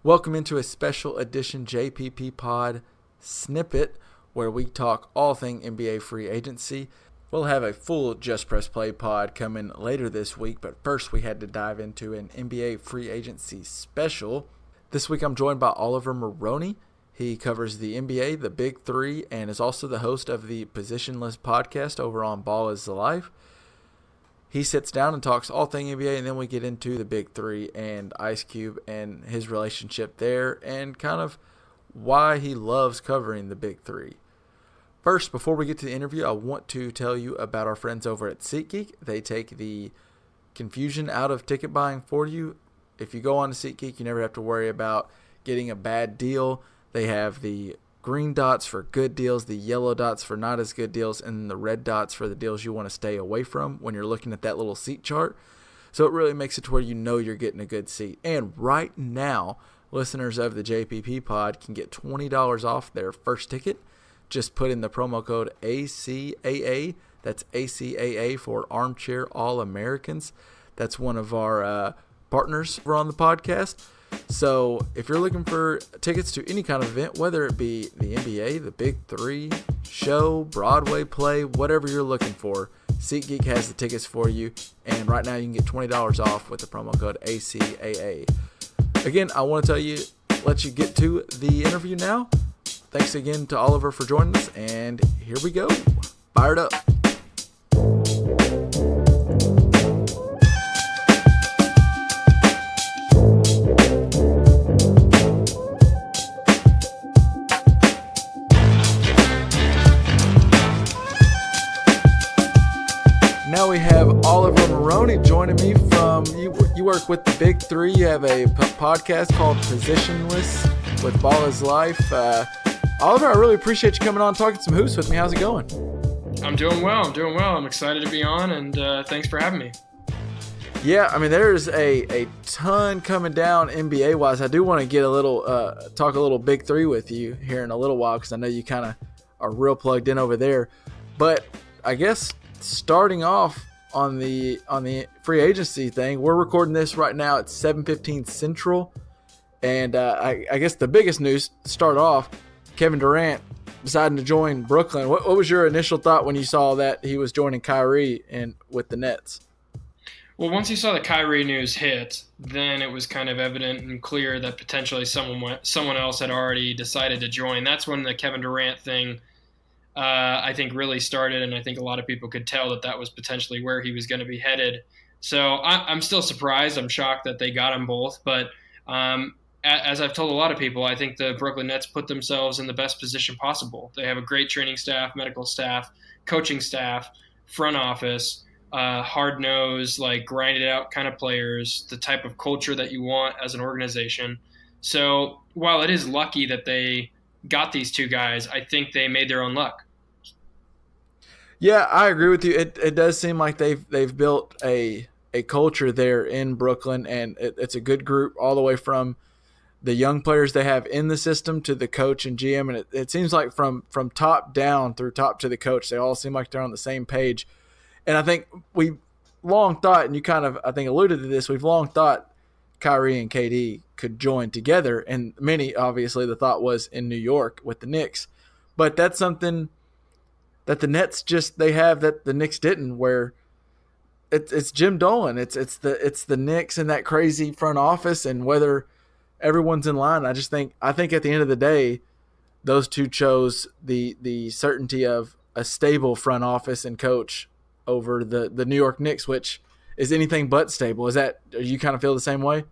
Welcome into a special edition JPP Pod snippet where we talk all thing NBA free agency. We'll have a full Just Press Play pod coming later this week, but first we had to dive into an NBA free agency special. This week I'm joined by Oliver Maroney. He covers the NBA, the Big Three, and is also the host of the Positionless podcast over on Ball is the Life. He sits down and talks all thing NBA, and then we get into the Big Three and Ice Cube and his relationship there and kind of why he loves covering the Big Three. First, before we get to the interview, I want to tell you about our friends over at SeatGeek. They take the confusion out of ticket buying for you. If you go on to SeatGeek, you never have to worry about getting a bad deal. They have the green dots for good deals, the yellow dots for not as good deals, and the red dots for the deals you want to stay away from when you're looking at that little seat chart. So it really makes it to where you know you're getting a good seat. And right now, listeners of the JPP Pod can get $20 off their first ticket. Just put in the promo code ACAA. That's ACAA for Armchair All-Americans. That's one of our partners over on the podcast. So if you're looking for tickets to any kind of event, whether it be the NBA, the Big Three, show, Broadway play, whatever you're looking for, SeatGeek has the tickets for you. And right now you can get $20 off with the promo code ACAA. Again, I want to let you get to the interview now. Thanks again to Oliver for joining us, and here we go. Fire it up. Now we have Oliver Maroney joining me from, you work with the Big Three. You have a podcast called Positionless with Ball is Life. Oliver, I really appreciate you coming on and talking some hoops with me. How's it going? I'm doing well. I'm excited to be on, and thanks for having me. Yeah, I mean, there's a ton coming down NBA-wise. I do want to get talk a little Big Three with you here in a little while because I know you kind of are real plugged in over there. But I guess starting off on the free agency thing, we're recording this right now at 7:15 Central, and I guess the biggest news to start off, Kevin Durant deciding to join Brooklyn. What was your initial thought when you saw that he was joining Kyrie with the Nets? Well, once you saw the Kyrie news hit, then it was kind of evident and clear that potentially someone else had already decided to join. That's when the Kevin Durant thing, I think, really started, and I think a lot of people could tell that was potentially where he was going to be headed. So I'm still surprised. I'm shocked that they got them both, but as I've told a lot of people, I think the Brooklyn Nets put themselves in the best position possible. They have a great training staff, medical staff, coaching staff, front office, hard-nosed, like grinded-out kind of players, the type of culture that you want as an organization. So while it is lucky that they got these two guys, I think they made their own luck. Yeah, I agree with you. It does seem like they've built a culture there in Brooklyn, and it's a good group all the way from the young players they have in the system to the coach and GM, and it seems like from top down through top to the coach, they all seem like they're on the same page. And I think we long thought, and you kind of, I think, alluded to this, we've long thought Kyrie and KD could join together, and many, obviously, the thought was in New York with the Knicks. But that's something that the Nets they have that the Knicks didn't, where it's Jim Dolan, it's the Knicks and that crazy front office, and whether everyone's in line. I think at the end of the day, those two chose the certainty of a stable front office and coach over the New York Knicks, which is anything but stable. Do you kind of feel the same way?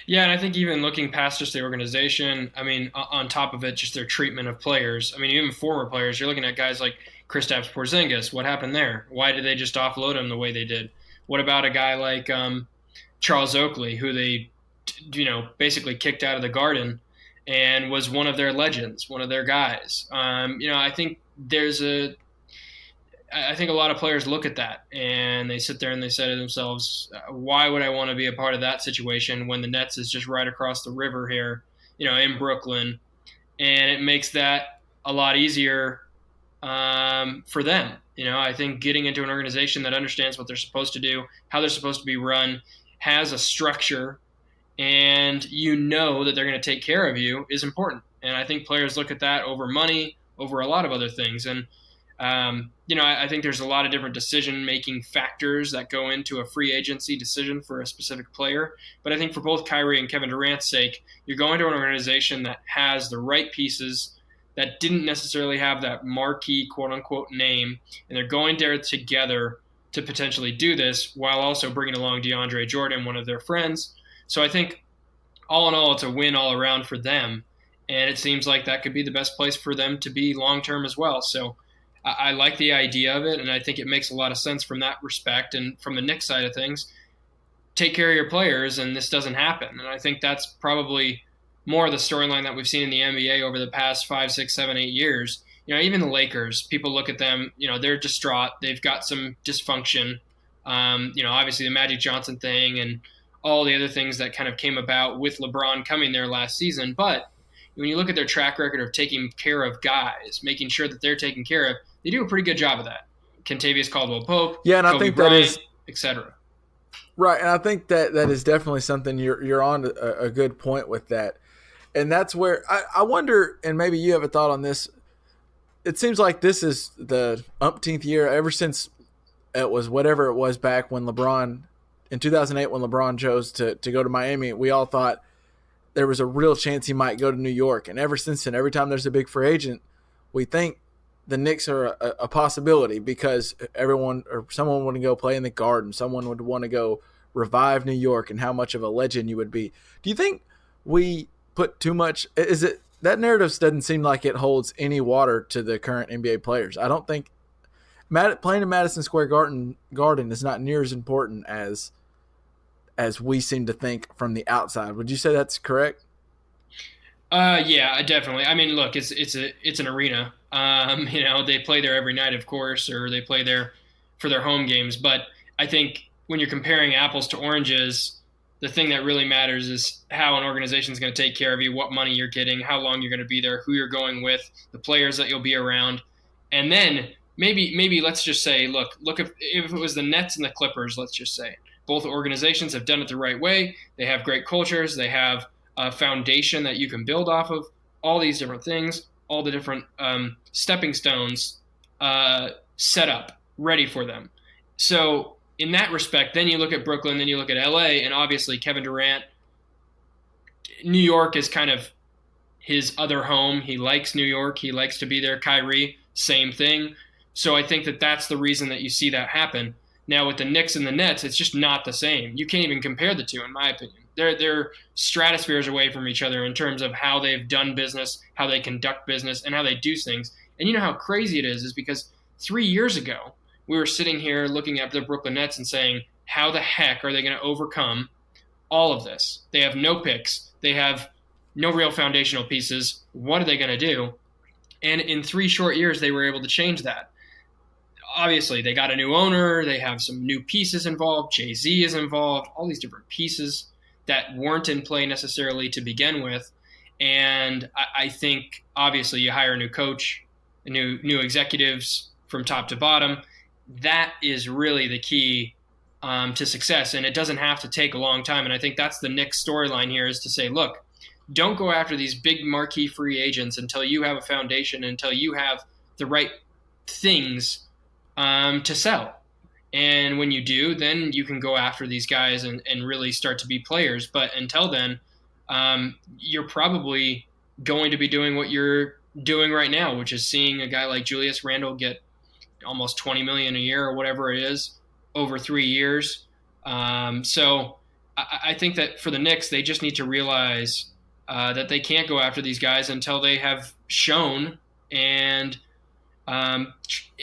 Yeah, and I think even looking past just the organization, I mean, on top of it, just their treatment of players. I mean, even former players, you're looking at guys like Kristaps Porzingis. What happened there? Why did they just offload him the way they did? What about a guy like Charles Oakley, who they basically kicked out of the Garden and was one of their legends, one of their guys? I think I think a lot of players look at that and they sit there and they say to themselves, why would I want to be a part of that situation when the Nets is just right across the river here, in Brooklyn? And it makes that a lot easier for them. I think getting into an organization that understands what they're supposed to do, how they're supposed to be run, has a structure, and you know that they're going to take care of you is important. And I think players look at that over money, over a lot of other things. And I think there's a lot of different decision-making factors that go into a free agency decision for a specific player. But I think for both Kyrie and Kevin Durant's sake, you're going to an organization that has the right pieces, that didn't necessarily have that marquee quote-unquote name, and they're going there together to potentially do this while also bringing along DeAndre Jordan, one of their friends. So I think all in all, it's a win all around for them. And it seems like that could be the best place for them to be long-term as well. So I like the idea of it, and I think it makes a lot of sense from that respect. And from the Knicks side of things, take care of your players, and this doesn't happen. And I think that's probably more of the storyline that we've seen in the NBA over the past 5, 6, 7, 8 years. Even the Lakers, people look at them, they're distraught. They've got some dysfunction. Obviously the Magic Johnson thing and all the other things that kind of came about with LeBron coming there last season. But when you look at their track record of taking care of guys, making sure that they're taken care of, they do a pretty good job of that. Kentavious Caldwell-Pope, and Kobe I think Bryant, that is etc. Right, and I think that is definitely something you're on a good point with that. And that's where I wonder, and maybe you have a thought on this. It seems like this is the umpteenth year ever since it was whatever it was back when LeBron, in 2008 when LeBron chose to go to Miami, we all thought there was a real chance he might go to New York. And ever since then, every time there's a big free agent, we think the Knicks are a possibility because everyone or someone would go play in the Garden. Someone would want to go revive New York and how much of a legend you would be. Do you think we put too much – is it – that narrative doesn't seem like it holds any water to the current NBA players. I don't think playing in Madison Square Garden is not near as important as we seem to think from the outside. Would you say that's correct? Yeah, definitely. I mean, look, it's an arena. They play there every night, of course, or they play there for their home games. But I think when you're comparing apples to oranges, the thing that really matters is how an organization is going to take care of you, what money you're getting, how long you're going to be there, who you're going with, the players that you'll be around. And then maybe let's just say, look if it was the Nets and the Clippers, let's just say, both organizations have done it the right way. They have great cultures. They have a foundation that you can build off of, all these different things, all the different stepping stones set up, ready for them. So in that respect, then you look at Brooklyn, then you look at LA, and obviously Kevin Durant, New York is kind of his other home. He likes New York. He likes to be there. Kyrie, same thing. So I think that that's the reason that you see that happen. Now with the Knicks and the Nets, it's just not the same. You can't even compare the two, in my opinion. They're stratospheres away from each other in terms of how they've done business, how they conduct business, and how they do things. And you know how crazy it is because 3 years ago, we were sitting here looking at the Brooklyn Nets and saying, how the heck are they going to overcome all of this? They have no picks. They have no real foundational pieces. What are they going to do? And in 3 short years, they were able to change that. Obviously, they got a new owner. They have some new pieces involved. Jay-Z is involved. All these different pieces that weren't in play necessarily to begin with. And I think, obviously, you hire a new coach, new executives from top to bottom. That is really the key to success, and it doesn't have to take a long time. And I think that's the Knicks storyline here, is to say, look, don't go after these big marquee free agents until you have a foundation, until you have the right things to sell. And when you do, then you can go after these guys and really start to be players. But until then, you're probably going to be doing what you're doing right now, which is seeing a guy like Julius Randle get almost $20 million a year or whatever it is over 3 years. So I think that for the Knicks, they just need to realize that they can't go after these guys until they have shown and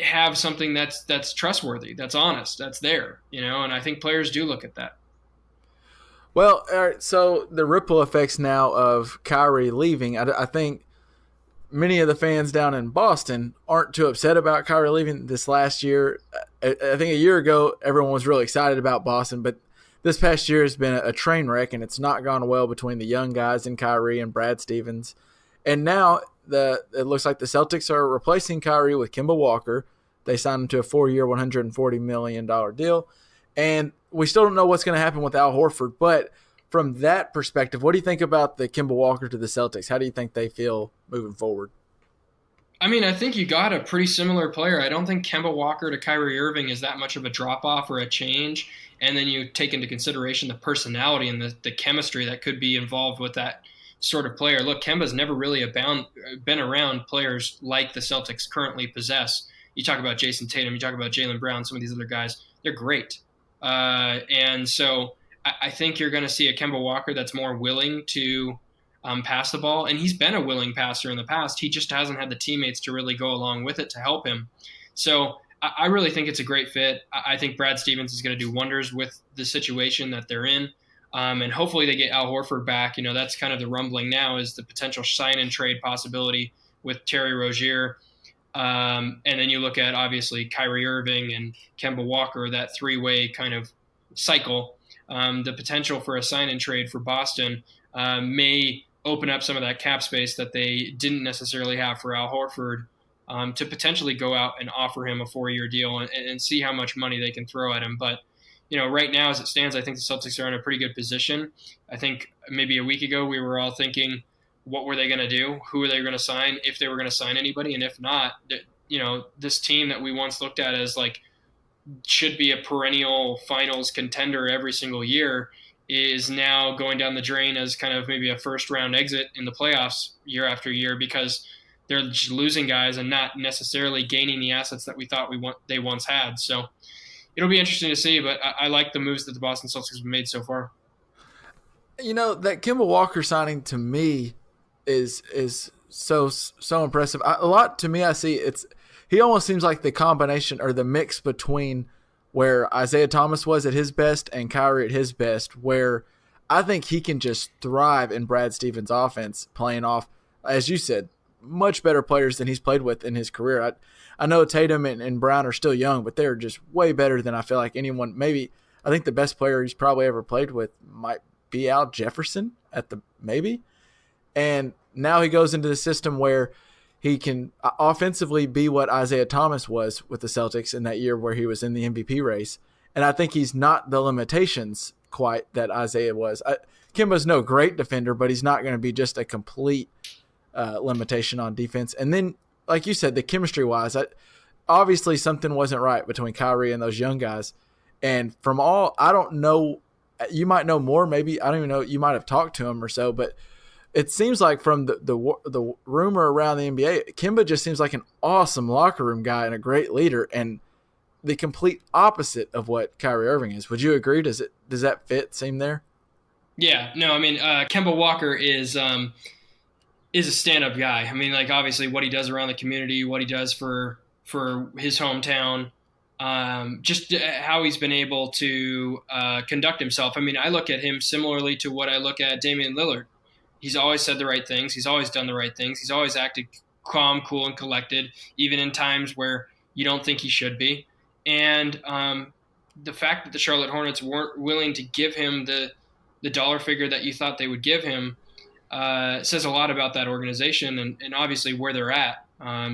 have something that's trustworthy, that's honest, that's there, and I think players do look at that. Well, all right, so the ripple effects now of Kyrie leaving, I think many of the fans down in Boston aren't too upset about Kyrie leaving this last year. I think a year ago, everyone was really excited about Boston, but this past year has been a train wreck, and it's not gone well between the young guys and Kyrie and Brad Stevens. And now it looks like the Celtics are replacing Kyrie with Kemba Walker. They signed him to a 4-year, $140 million deal. And we still don't know what's going to happen with Al Horford. But from that perspective, what do you think about the Kemba Walker to the Celtics? How do you think they feel moving forward? I mean, I think you got a pretty similar player. I don't think Kemba Walker to Kyrie Irving is that much of a drop-off or a change. And then you take into consideration the personality and the chemistry that could be involved with that sort of player. Look, Kemba's never really been around players like the Celtics currently possess. You talk about Jason Tatum, you talk about Jaylen Brown, some of these other guys. They're great. And so I think you're going to see a Kemba Walker that's more willing to pass the ball. And he's been a willing passer in the past. He just hasn't had the teammates to really go along with it to help him. So I really think it's a great fit. I think Brad Stevens is going to do wonders with the situation that they're in. And hopefully they get Al Horford back. You know, that's kind of the rumbling now, is the potential sign and trade possibility with Terry Rozier. And then you look at, obviously, Kyrie Irving and Kemba Walker, that three-way kind of cycle. The potential for a sign and trade for Boston may open up some of that cap space that they didn't necessarily have for Al Horford, to potentially go out and offer him a 4-year deal and see how much money they can throw at him. But, you know, right now as it stands, I think the Celtics are in a pretty good position. I think maybe a week ago we were all thinking, what were they going to do? Who are they going to sign, if they were going to sign anybody? And if not, you know, this team that we once looked at as like should be a perennial finals contender every single year is now going down the drain as kind of maybe a first-round exit in the playoffs year after year, because they're just losing guys and not necessarily gaining the assets that we thought they once had. So it'll be interesting to see, but I like the moves that the Boston Celtics have made so far. You know, that Kemba Walker signing to me is so impressive. A lot to me, I see he almost seems like the combination or the mix between where Isaiah Thomas was at his best and Kyrie at his best, where I think he can just thrive in Brad Stevens' offense, playing off, as you said, much better players than he's played with in his career. I know Tatum and Brown are still young, but they're just way better than I feel like anyone. Maybe I think the best player he's probably ever played with might be Al Jefferson maybe. And now he goes into the system where he can offensively be what Isaiah Thomas was with the Celtics in that year where he was in the MVP race. And I think he's not the limitations quite that Isaiah was. Kemba's no great defender, but he's not going to be just a complete limitation on defense. And then, like you said, the chemistry-wise, obviously something wasn't right between Kyrie and those young guys. And from I don't know, you might know more maybe. I don't even know. You might have talked to him or so, but it seems like from the rumor around the NBA, Kemba just seems like an awesome locker room guy and a great leader, and the complete opposite of what Kyrie Irving is. Would you agree? Does that seem there? Yeah, no, I mean, Kemba Walker is a stand-up guy. I mean, like, obviously what he does around the community, what he does for his hometown, just how he's been able to conduct himself. I mean, I look at him similarly to what I look at Damian Lillard. He's always said the right things. He's always done the right things. He's always acted calm, cool, and collected, even in times where you don't think he should be. And the fact that the Charlotte Hornets weren't willing to give him the dollar figure that you thought they would give him says a lot about that organization and obviously where they're at.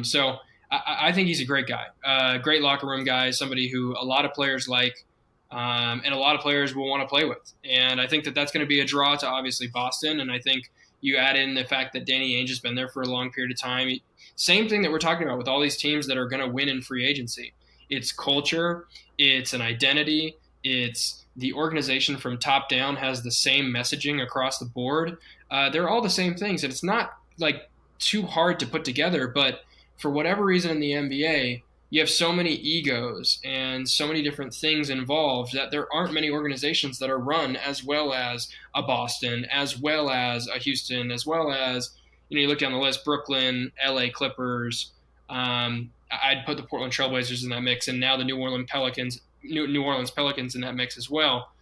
So I think he's a great guy, great locker room guy, somebody who a lot of players like, and a lot of players will want to play with. And I think that that's going to be a draw to obviously Boston. And I think you add in the fact that Danny Ainge has been there for a long period of time. Same thing that we're talking about with all these teams that are going to win in free agency. It's culture, it's an identity, it's the organization from top down has the same messaging across the board. They're all the same things. And it's not like too hard to put together, but for whatever reason in the NBA, you have so many egos and so many different things involved that there aren't many organizations that are run as well as a Boston, as well as a Houston, as well as, you look down the list, Brooklyn, LA Clippers. I'd put the Portland Trailblazers in that mix, and now the New Orleans Pelicans in that mix as well.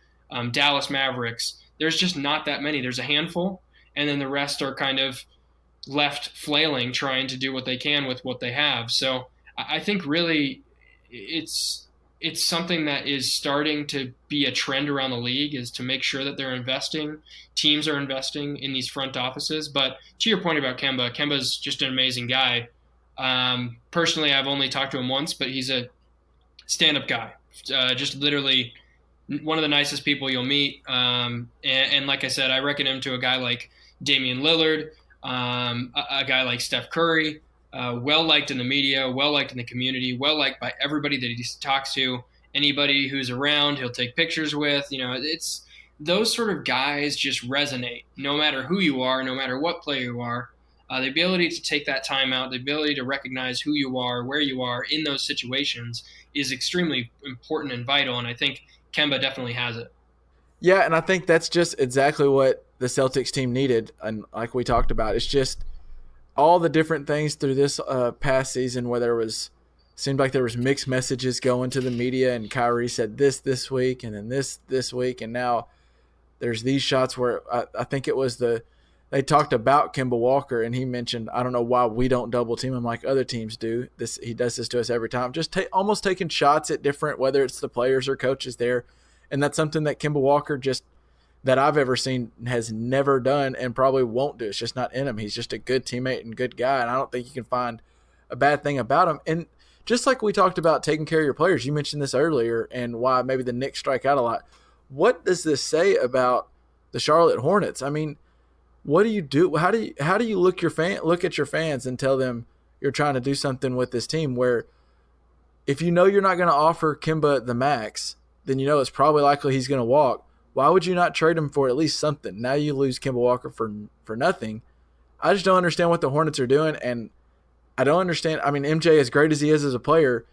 Dallas Mavericks. There's just not that many. There's a handful, and then the rest are kind of left flailing, trying to do what they can with what they have. So I think really it's something that is starting to be a trend around the league, is to make sure that they're investing. Teams are investing in these front offices. But to your point about Kemba's just an amazing guy. Personally, I've only talked to him once, but he's a stand-up guy. Just literally one of the nicest people you'll meet. And like I said, I reckon him to a guy like Damian Lillard, a guy like Steph Curry, well liked in the media, well liked in the community, well liked by everybody that he talks to. Anybody who's around, he'll take pictures with. It's those sort of guys just resonate, no matter who you are, no matter what player you are. The ability to take that time out, the ability to recognize who you are, where you are in those situations is extremely important and vital. And I think Kemba definitely has it. Yeah, and I think that's just exactly what the Celtics team needed. And like we talked about, it's just all the different things through this past season where seemed like there was mixed messages going to the media, and Kyrie said this week and then this week, and now there's these shots where I think it was they talked about Kemba Walker, and he mentioned, I don't know why we don't double team him like other teams do. He does this to us every time. Just almost taking shots at different, whether it's the players or coaches there. And that's something that Kemba Walker that I've ever seen has never done and probably won't do. It's just not in him. He's just a good teammate and good guy, and I don't think you can find a bad thing about him. And just like we talked about taking care of your players, you mentioned this earlier and why maybe the Knicks strike out a lot. What does this say about the Charlotte Hornets? I mean, what do you do? How do you look at your fans and tell them you're trying to do something with this team where if you know you're not going to offer Kemba the max, then you know it's probably likely he's going to walk. Why would you not trade him for at least something? Now you lose Kemba Walker for nothing. I just don't understand what the Hornets are doing, and I don't understand. I mean, MJ, as great as he is as a player,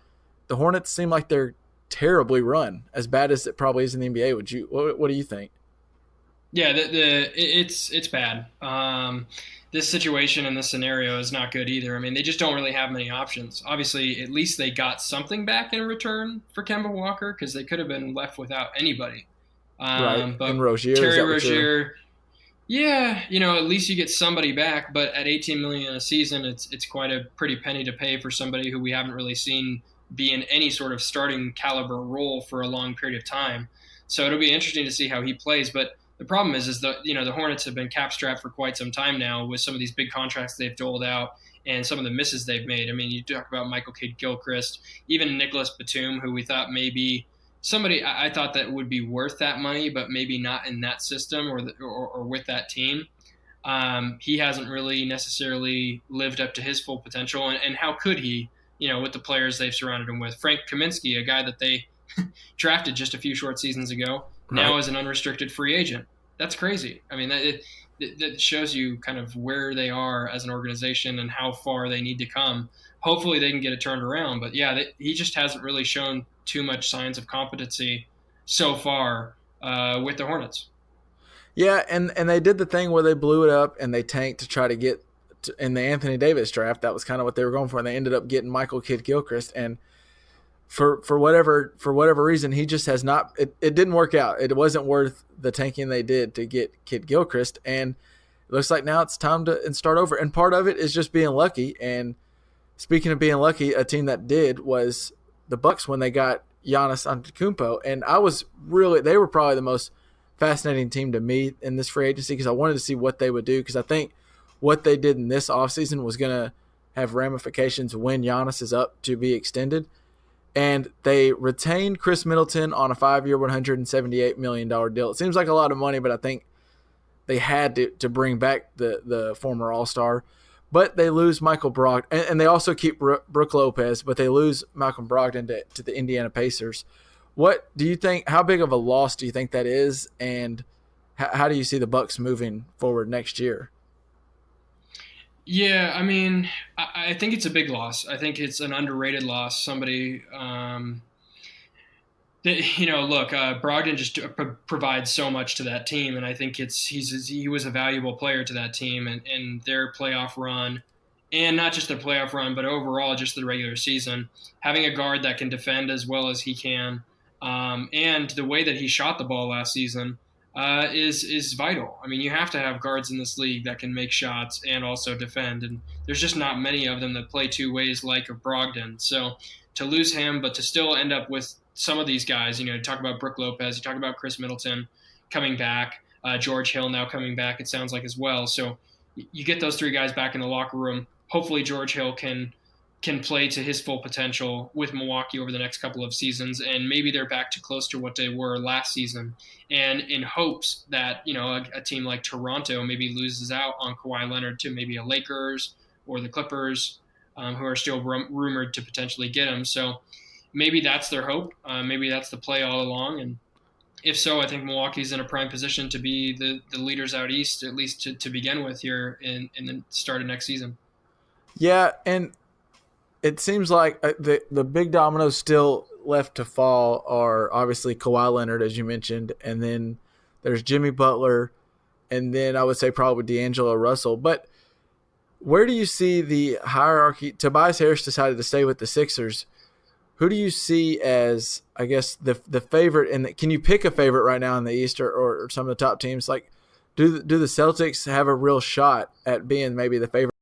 the Hornets seem like they're terribly run, as bad as it probably is in the NBA. What do you think? Yeah, it's bad. This situation and this scenario is not good either. I mean, they just don't really have many options. Obviously, at least they got something back in return for Kemba Walker because they could have been left without anybody. Right, but and Rozier. Terry Rozier, yeah, at least you get somebody back. But at $18 million a season, it's quite a pretty penny to pay for somebody who we haven't really seen be in any sort of starting caliber role for a long period of time. So it'll be interesting to see how he plays. But the problem is the Hornets have been cap strapped for quite some time now with some of these big contracts they've doled out and some of the misses they've made. I mean, you talk about Michael Kidd-Gilchrist, even Nicholas Batum, who we thought maybe somebody I thought that would be worth that money, but maybe not in that system or with that team. He hasn't really necessarily lived up to his full potential, and how could he? With the players they've surrounded him with. Frank Kaminsky, a guy that they drafted just a few short seasons ago, now is an unrestricted free agent. That's crazy. I mean, that shows you kind of where they are as an organization and how far they need to come. Hopefully they can get it turned around. But, yeah, he just hasn't really shown too much signs of competency so far with the Hornets. Yeah, and they did the thing where they blew it up and they tanked to try to get in the Anthony Davis draft. That was kind of what they were going for, and they ended up getting Michael Kidd-Gilchrist. And for whatever reason, he just has not. It didn't work out. It wasn't worth the tanking they did to get Kidd-Gilchrist, and it looks like now it's time to start over. And part of it is just being lucky. And speaking of being lucky, a team that did was the Bucks when they got Giannis Antetokounmpo, and they were probably the most fascinating team to me in this free agency because I wanted to see what they would do, because I think what they did in this offseason was going to have ramifications when Giannis is up to be extended. And they retained Chris Middleton on a 5-year, $178 million deal. It seems like a lot of money, but I think they had to bring back the former All-Star. But they lose Michael Brogdon. And they also keep Brook Lopez, but they lose Malcolm Brogdon to the Indiana Pacers. What do you think? How big of a loss do you think that is? And how do you see the Bucks moving forward next year? Yeah, I mean, I think it's a big loss. I think it's an underrated loss. Somebody, Brogdon just provides so much to that team, and I think he was a valuable player to that team and their playoff run, and not just their playoff run, but overall just the regular season. Having a guard that can defend as well as he can, and the way that he shot the ball last season. Is vital. I mean, you have to have guards in this league that can make shots and also defend, and there's just not many of them that play two ways like of Brogdon. So to lose him, but to still end up with some of these guys, you talk about Brook Lopez, you talk about Chris Middleton coming back, George Hill now coming back, it sounds like as well. So you get those three guys back in the locker room. Hopefully George Hill can can play to his full potential with Milwaukee over the next couple of seasons, and maybe they're back to close to what they were last season. And in hopes that, a team like Toronto maybe loses out on Kawhi Leonard to maybe a Lakers or the Clippers, who are still rumored to potentially get him. So maybe that's their hope. Maybe that's the play all along. And if so, I think Milwaukee's in a prime position to be the leaders out east, at least to begin with here in the start of next season. Yeah, and it seems like the big dominoes still left to fall are obviously Kawhi Leonard, as you mentioned, and then there's Jimmy Butler, and then I would say probably D'Angelo Russell. But where do you see the hierarchy? Tobias Harris decided to stay with the Sixers. Who do you see as, I guess, the favorite? And can you pick a favorite right now in the East or some of the top teams? Like, do the Celtics have a real shot at being maybe the favorite